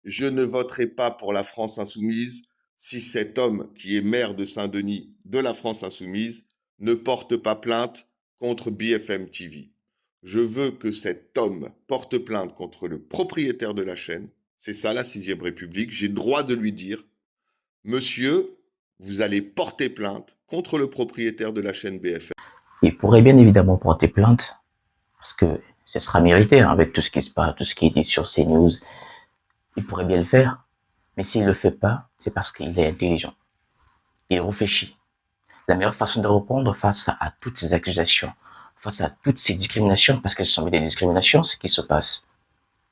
Je ne voterai pas pour la France insoumise si cet homme qui est maire de Saint-Denis de la France insoumise ne porte pas plainte contre BFM TV. Je veux que cet homme porte plainte contre le propriétaire de la chaîne. C'est ça la sixième République. J'ai droit de lui dire, monsieur, vous allez porter plainte contre le propriétaire de la chaîne BFM. Il pourrait bien évidemment porter plainte, parce que ce sera mérité, hein, avec tout ce qui se passe, tout ce qui est dit sur CNews. Il pourrait bien le faire, mais s'il ne le fait pas, c'est parce qu'il est intelligent. Il réfléchit. La meilleure façon de répondre face à toutes ces accusations, face à toutes ces discriminations, parce que ce sont des discriminations, ce qui se passe,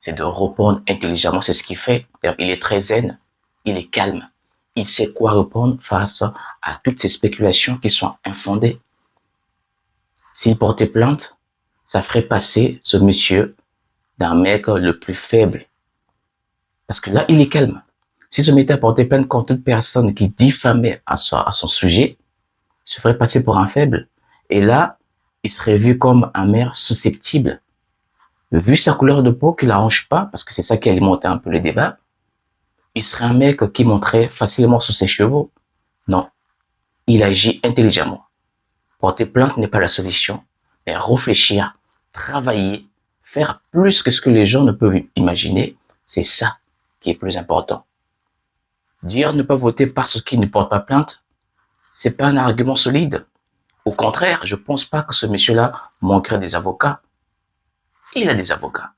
c'est de répondre intelligemment, c'est ce qu'il fait. Il est très zen, il est calme, il sait quoi répondre face à toutes ces spéculations qui sont infondées. S'il portait plainte, ça ferait passer ce monsieur d'un mec le plus faible. Parce que là, il est calme. S'il se mettait à porter plainte contre toute personne qui diffamait à son sujet, il se ferait passer pour un faible. Et là, il serait vu comme un maire susceptible. Vu sa couleur de peau qui l'arrange pas, parce que c'est ça qui alimentait un peu le débat, il serait un mec qui monterait facilement sous ses chevaux. Non, il agit intelligemment. Porter plainte n'est pas la solution, mais réfléchir, travailler, faire plus que ce que les gens ne peuvent imaginer, c'est ça qui est plus important. Dire ne pas voter parce qu'il ne porte pas plainte, c'est pas un argument solide. Au contraire, je pense pas que ce monsieur-là manquerait des avocats. Il a des avocats.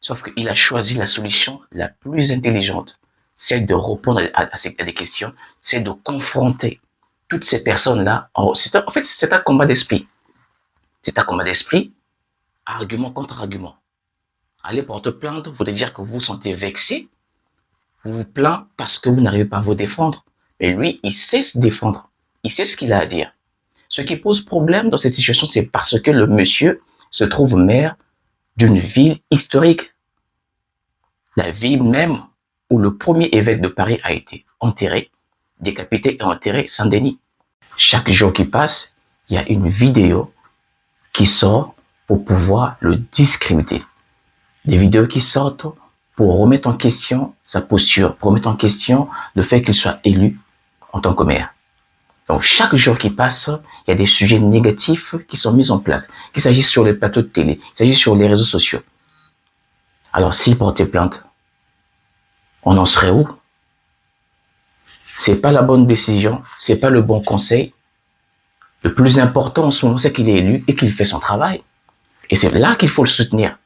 Sauf qu'il a choisi la solution la plus intelligente, celle de répondre à des questions, c'est de confronter toutes ces personnes-là. En fait, c'est un combat d'esprit. C'est un combat d'esprit, argument contre argument. Aller porter plainte voudrait dire que vous vous sentez vexé, vous vous plaint parce que vous n'arrivez pas à vous défendre. Mais lui, il sait se défendre. Il sait ce qu'il a à dire. Ce qui pose problème dans cette situation, c'est parce que le monsieur se trouve maire d'une ville historique. La ville même où le premier évêque de Paris a été enterré, décapité et enterré, Saint-Denis. Chaque jour qui passe, il y a une vidéo qui sort pour pouvoir le discréditer. Des vidéos qui sortent pour remettre en question sa posture, pour remettre en question le fait qu'il soit élu en tant que maire. Donc chaque jour qui passe, il y a des sujets négatifs qui sont mis en place, qu'il s'agisse sur les plateaux de télé, qu'il s'agisse sur les réseaux sociaux. Alors s'il portait plainte, on en serait où? C'est pas la bonne décision, c'est pas le bon conseil. Le plus important en ce moment, c'est qu'il est élu et qu'il fait son travail. Et c'est là qu'il faut le soutenir.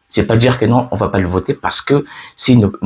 C'est pas dire que non, on va pas le voter parce que s'il ne